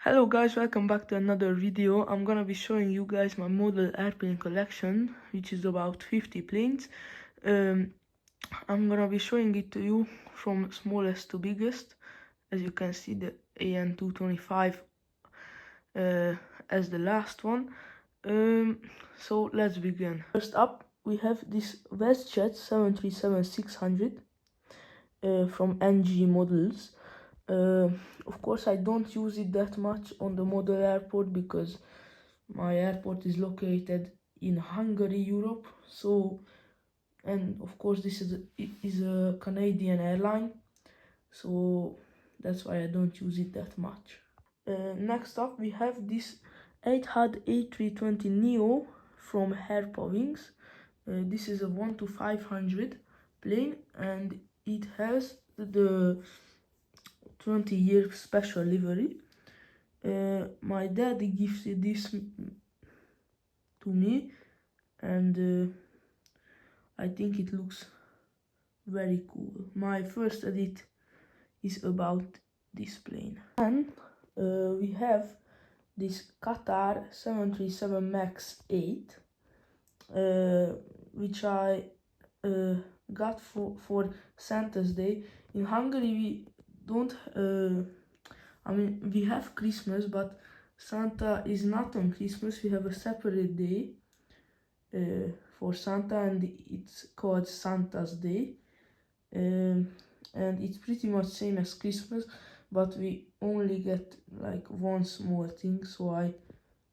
Hello guys, welcome back to another video. I'm gonna be showing you guys my model airplane collection, which is about 50 planes. I'm gonna be showing it to you from smallest to biggest. As you can see, the AN225 as the last one. So let's begin. First up, we have this WestJet 737-600 from NG Models. Of course, I don't use it that much on the model airport because my airport is located in Hungary, Europe. So, and of course, this is a Canadian airline, so that's why I don't use it that much. Next up, we have this Etihad A320neo from Herpowings. This is a 1-500 plane, and it has the 20-year special livery. My daddy gifted this to me, and I think it looks very cool. My first edit is about this plane. And we have this Qatar 737 MAX 8, which I got for Santa's Day. In Hungary we don't we have Christmas, but Santa is not on Christmas. We have a separate day for Santa, and it's called Santa's Day. And it's pretty much same as Christmas, but we only get like one small thing, so I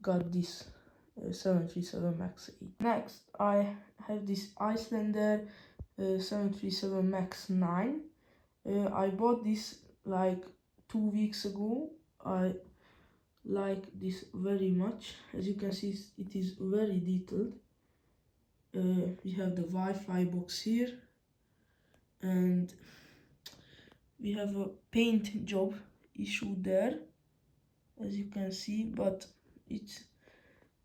got this 737 MAX 8. Next, I have this Icelander 737 MAX 9. I bought this like 2 weeks ago. I like this very much. As you can see, it is very detailed. We have the Wi-Fi box here, and we have a paint job issue there, as you can see, but it's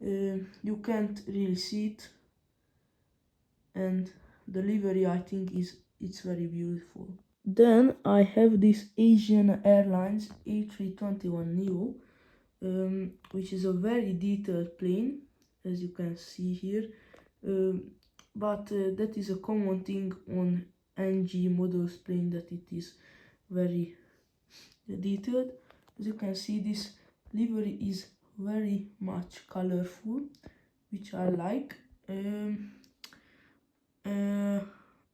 you can't really see it, and the livery, I think, it's very beautiful. Then I have this Asian Airlines A321neo, which is a very detailed plane, as you can see here, but that is a common thing on NG models plane, that it is very detailed. As you can see, this livery is very much colorful, which I like.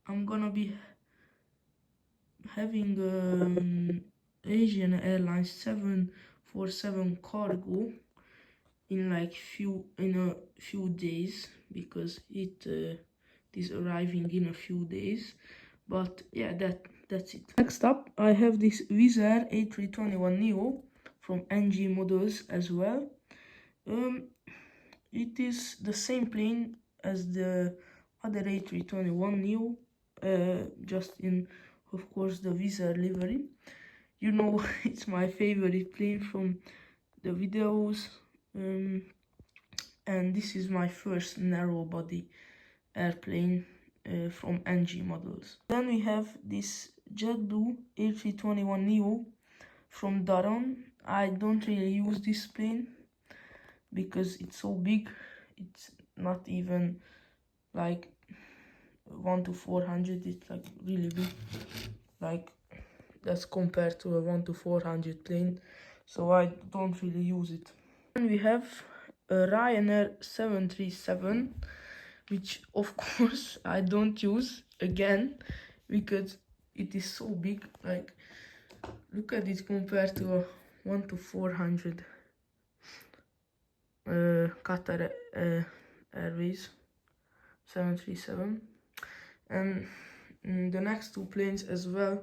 I'm gonna be having Asian Airlines 747 cargo in a few days, because it is arriving in a few days. But yeah, that's it. Next up, I have this Wizz Air A321neo from NG Models as well. It is the same plane as the other A321neo, just in, of course, the Wizz Air livery. You know, it's my favorite plane from the videos, and this is my first narrow body airplane from NG Models. Then we have this JetBlue A321neo from Daron. I don't really use this plane because it's so big. It's not even like 1-400, it's like really big, like that's compared to a 1-400 plane, so I don't really use it. Then we have a Ryanair 737, which of course I don't use again because it is so big. Like, look at it compared to a 1-400 Qatar Airways 737. And the next two planes as well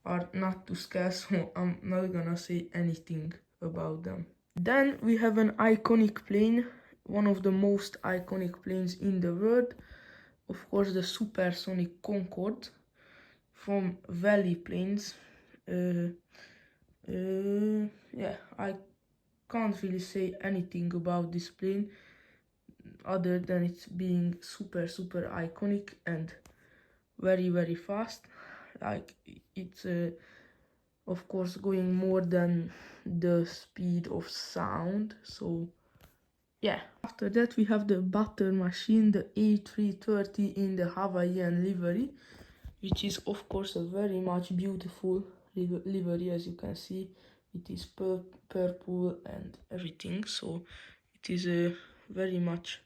are not too scarce, so I'm not gonna say anything about them. Then we have an iconic plane, one of the most iconic planes in the world, of course, the Supersonic Concorde from Valley Planes. Yeah, I can't really say anything about this plane other than it's being super iconic and very fast. Like, it's of course going more than the speed of sound. So yeah, after that we have the butter machine, the A330 in the Hawaiian livery, which is of course a very much beautiful livery. As you can see, it is purple and everything, so it is a very much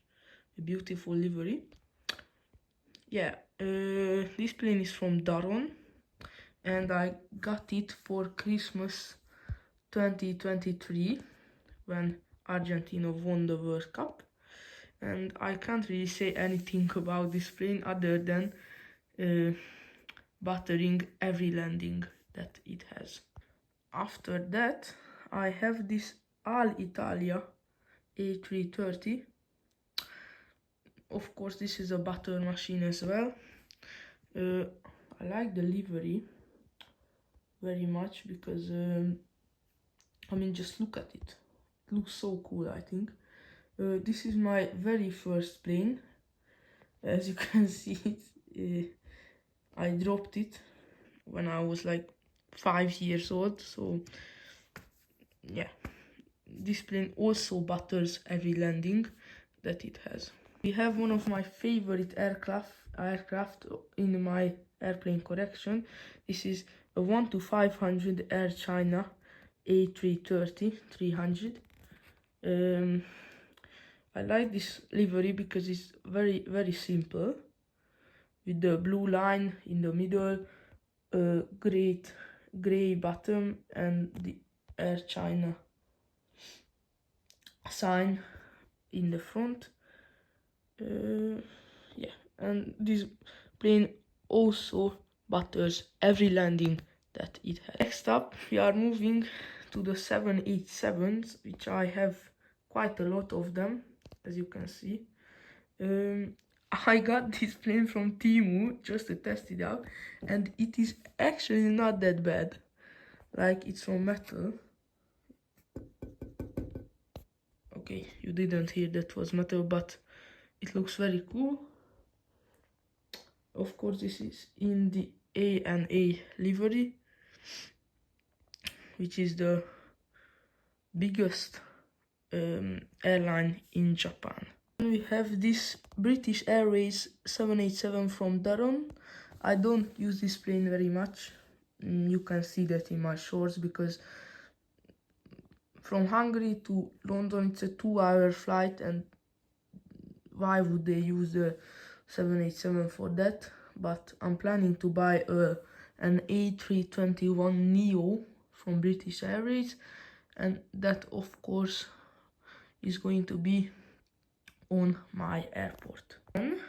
a beautiful livery. Yeah, this plane is from Daron, and I got it for Christmas 2023 when Argentina won the World Cup. And I can't really say anything about this plane other than buttering every landing that it has. After that, I have this Alitalia A330. Of course, this is a butter machine as well. I like the livery very much because I mean, just look at it. It looks so cool, I think. This is my very first plane. As you can see, I dropped it when I was like 5 years old. So yeah, this plane also butters every landing that it has. We have one of my favorite aircraft in my airplane collection. This is a 1-500 Air China A330-300. I like this livery because it's very simple, with the blue line in the middle, gray bottom, and the Air China sign in the front. Yeah, and this plane also butters every landing that it has. Next up, we are moving to the 787s, which I have quite a lot of them, as you can see. I got this plane from Temu just to test it out, and it is actually not that bad. Like, it's from metal. Okay, you didn't hear that was metal, but it looks very cool. Of course, this is in the ANA livery, which is the biggest airline in Japan. And we have this British Airways 787 from Daron. I don't use this plane very much. You can see that in my shorts, because from Hungary to London it's a 2-hour flight, and why would they use the 787 for that? But I'm planning to buy an A321neo from British Airways, and that of course is going to be on my airport. Then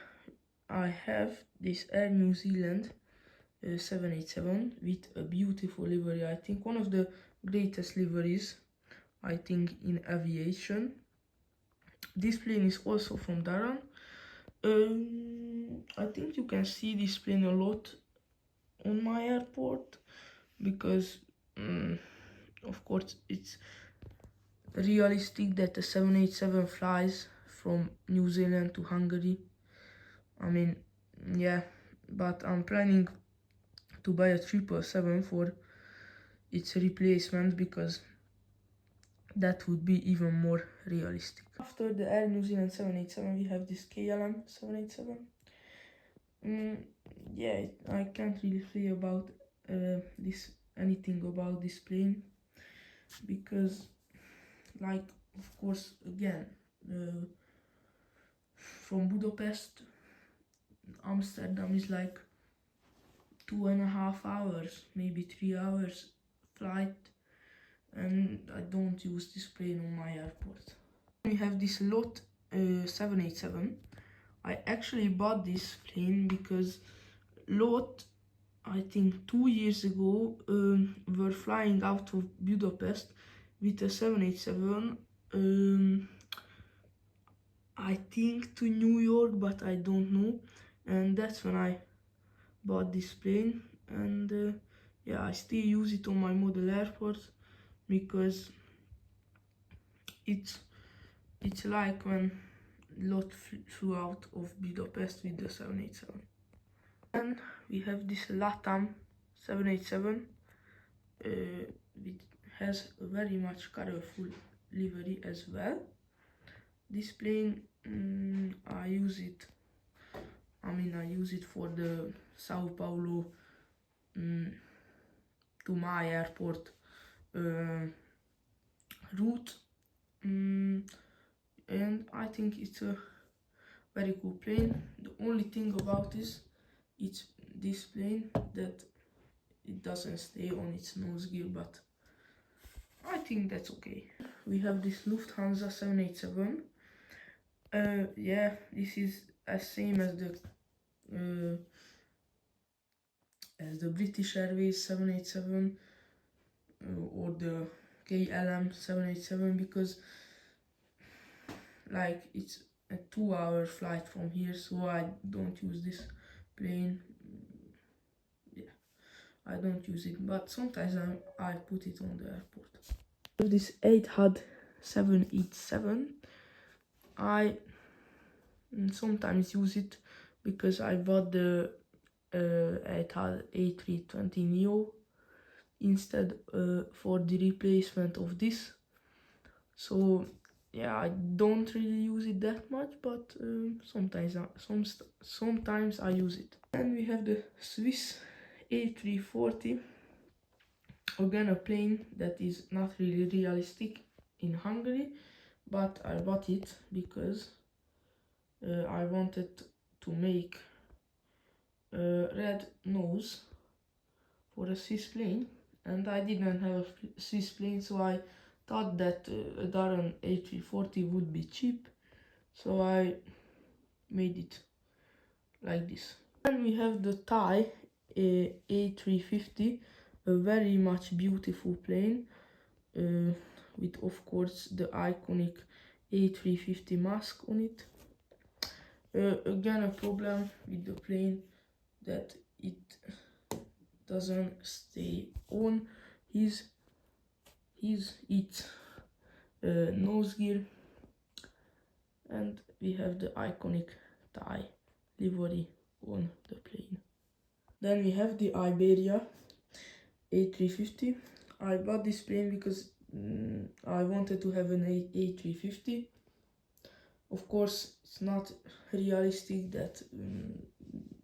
I have this Air New Zealand 787 with a beautiful livery. I think one of the greatest liveries, I think, in aviation. This plane is also from Daron. I think you can see this plane a lot on my airport because of course it's realistic that the 787 flies from New Zealand to Hungary. I mean, yeah, but I'm planning to buy a 777 for its replacement, because that would be even more realistic. After the Air New Zealand 787, we have this KLM 787. Yeah, I can't really say about anything about this plane, because, like, of course, again, from Budapest, Amsterdam is like 2.5 hours, maybe 3 hours flight, and I don't use this plane on my airport. We have this LOT 787. I actually bought this plane because LOT, I think 2 years ago, were flying out of Budapest with a 787, I think to New York, but I don't know, and that's when I bought this plane. And yeah, I still use it on my model airport, because it's like when LOT flew out of Budapest with the 787. And we have this LATAM 787. it has a very much colorful livery as well. This plane, I use it for the Sao Paulo to my airport route, and I think it's a very cool plane. The only thing about this plane that it doesn't stay on its nose gear, but I think that's okay. We have this Lufthansa 787. Yeah, this is as same as the British Airways 787 or the KLM 787, because like it's a 2-hour flight from here, so I don't use this plane. Yeah, I don't use it, but sometimes I put it on the airport. This Etihad 787, I sometimes use it because I bought the Etihad A320neo instead for the replacement of this. So yeah, I don't really use it that much, but sometimes I use it. And we have the Swiss A340, again a plane that is not really realistic in Hungary, but I bought it because I wanted to make a red nose for a Swiss plane, and I didn't have a Swiss plane, so I thought that a Daron A340 would be cheap, so I made it like this. Then we have the Thai A350, a very much beautiful plane, with of course the iconic A350 mask on it. Again, a problem with the plane that it doesn't stay on its nose gear, and we have the iconic Thai livery on the plane. Then we have the Iberia A350. I bought this plane because I wanted to have an A350. Of course, it's not realistic that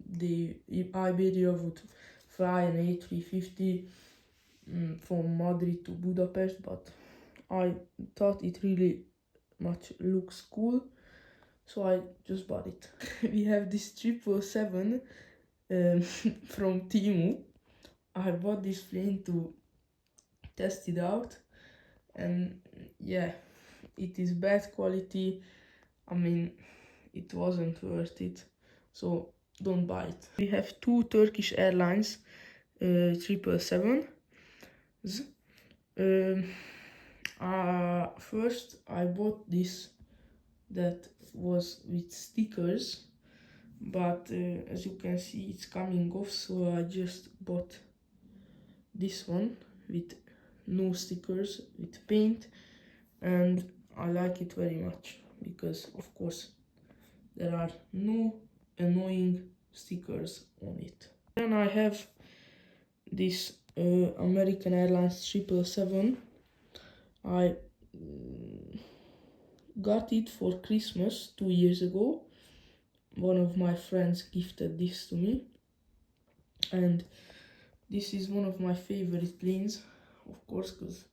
the Iberia would fly an A350 from Madrid to Budapest, but I thought it really much looks cool, so I just bought it. We have this 777 from Temu. I bought this plane to test it out, and yeah, it is bad quality. I mean, it wasn't worth it, so don't buy it. We have two Turkish Airlines 777s. First I bought this that was with stickers, but as you can see it's coming off, so I just bought this one with no stickers, with paint, and I like it very much because of course there are no annoying stickers on it. Then I have this American Airlines 777. I got it for Christmas 2 years ago. One of my friends gifted this to me, and this is one of my favorite planes, of course, because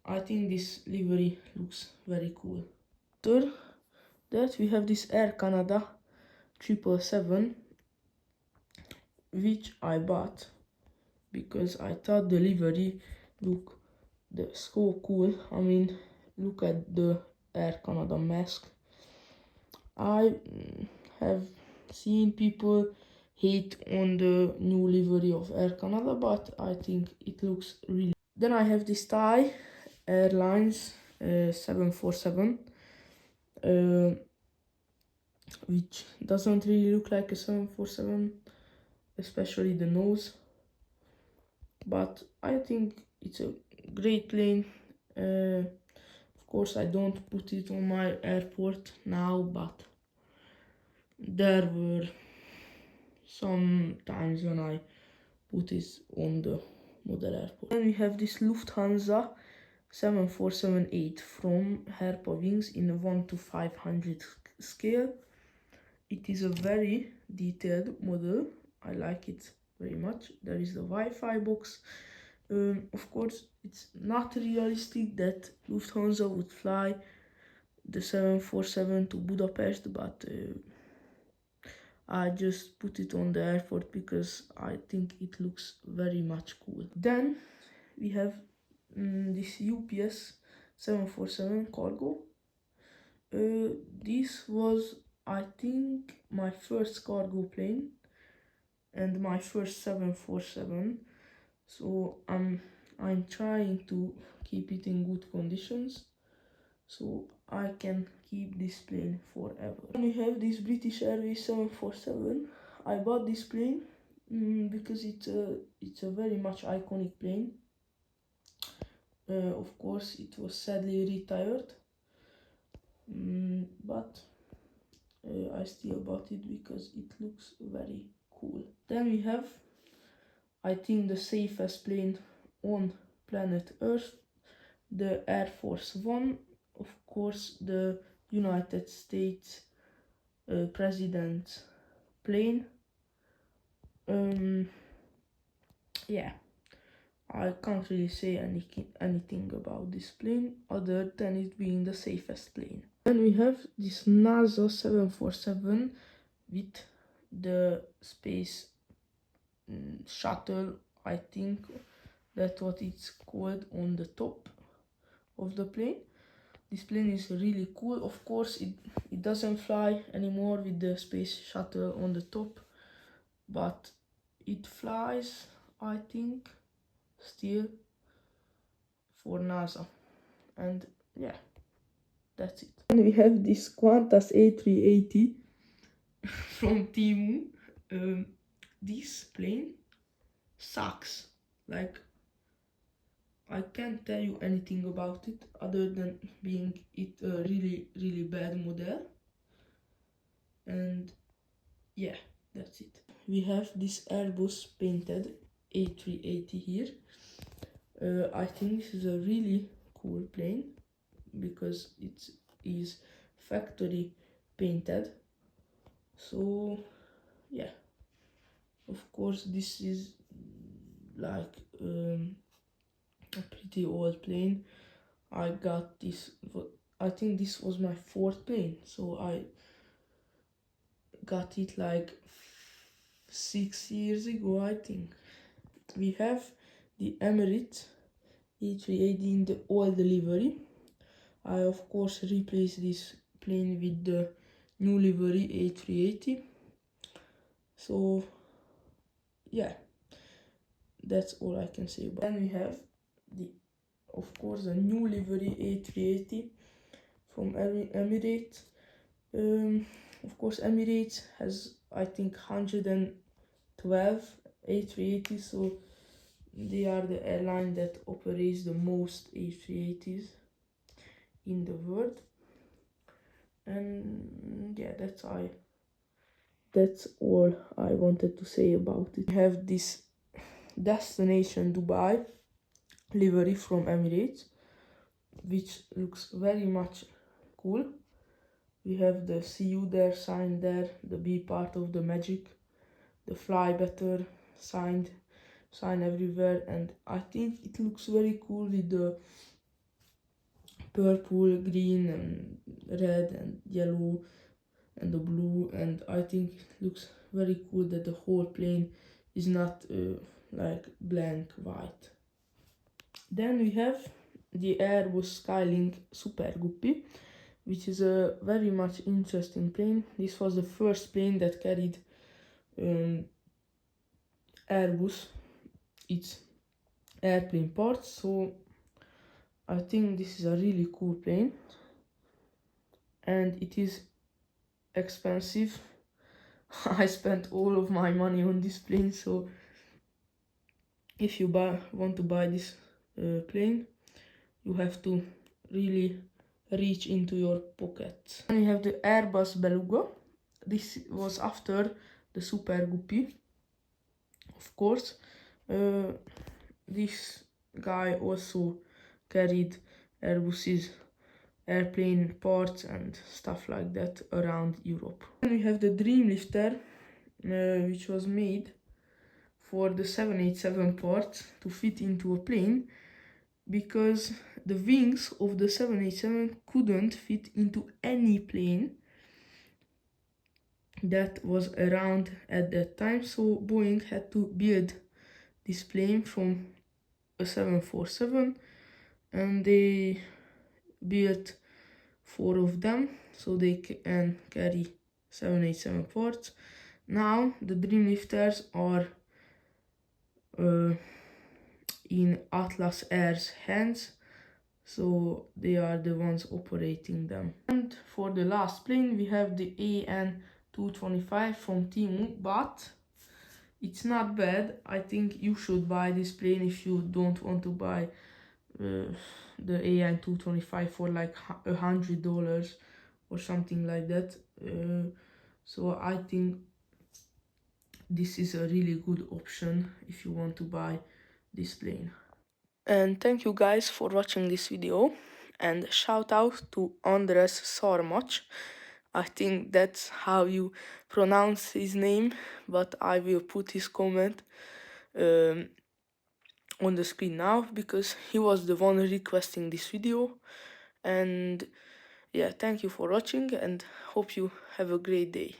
I think this livery looks very cool. After that we have this Air Canada 777, which I bought because I thought the livery looked so cool. I mean, look at the Air Canada mask. I have seen people hate on the new livery of Air Canada, but I think it looks really. Then I have this Thai Airlines 747, which doesn't really look like a 747, especially the nose, but I think it's a great plane. Of course I don't put it on my airport now, but there were some times when I put it on model airport. Then we have this Lufthansa 7478 from Herpa Wings in a 1 to 500 scale. It is a very detailed model. I like it very much. There is the Wi-Fi box. Of course, it's not realistic that Lufthansa would fly the 747 to Budapest, but I just put it on the airport because I think it looks very much cool. Then we have this UPS 747 cargo. This was, I think, my first cargo plane and my first 747. So I'm trying to keep it in good conditions so I can keep this plane forever. And we have this British Airways 747. I bought this plane because it's a very much iconic plane. Of course, it was sadly retired, but I still bought it because it looks very cool. Then we have, I think, the safest plane on planet Earth, the Air Force One. Of course, the United States President's plane. Yeah, I can't really say anything about this plane other than it being the safest plane. Then we have this NASA 747 with the space shuttle, I think that's what it's called, on the top of the plane. This plane is really cool. Of course, it doesn't fly anymore with the space shuttle on the top, but it flies, I think, still for NASA. And yeah, that's it. And we have this Qantas A380 from Temu. This plane sucks. Like, I can't tell you anything about it other than being it a really bad model. And yeah, that's it. We have this Airbus painted A380 here. I think this is a really cool plane because it is factory painted. So yeah, of course this is like a pretty old plane. I got this, I think this was my fourth plane, so I got it like 6 years ago, I think. We have the Emirates A380 in the old livery. I of course replaced this plane with the new livery A380. So yeah, that's all I can say about it. Then we have of course the new livery A380 from Emirates. Of course Emirates has, I think, 112 A380s, so they are the airline that operates the most A380s in the world. And yeah, that's all I wanted to say about it. We have this Destination Dubai livery from Emirates, which looks very much cool. We have the "See you there" sign there, the "Be part of the magic", the "Fly better" sign everywhere, and I think it looks very cool with the purple, green and red and yellow and the blue, and I think it looks very cool that the whole plane is not like blank white. Then we have the Airbus Skylink Super Guppy, which is a very much interesting plane. This was the first plane that carried Airbus, its airplane parts, so I think this is a really cool plane, and it is expensive. I spent all of my money on this plane, so if you want to buy this plane, you have to really reach into your pockets. Then we have the Airbus Beluga. This was after the Super Guppy, of course. this guy also carried Airbus's airplane parts and stuff like that around Europe. Then we have the Dreamlifter, which was made for the 787 parts to fit into a plane, because the wings of the 787 couldn't fit into any plane that was around at that time, so Boeing had to build this plane from a 747, and they built 4 of them so they can carry 787 parts. Now the Dreamlifters are in Atlas Air's hands, so they are the ones operating them. And for the last plane we have the AN225 from Temu, but it's not bad. I think you should buy this plane if you don't want to buy the AN225 for like $100 or something like that. So I think this is a really good option if you want to buy this plane. And thank you guys for watching this video, and shout out to Andres Sarmac. I think that's how you pronounce his name, but I will put his comment on the screen now, because he was the one requesting this video. And yeah, thank you for watching and hope you have a great day.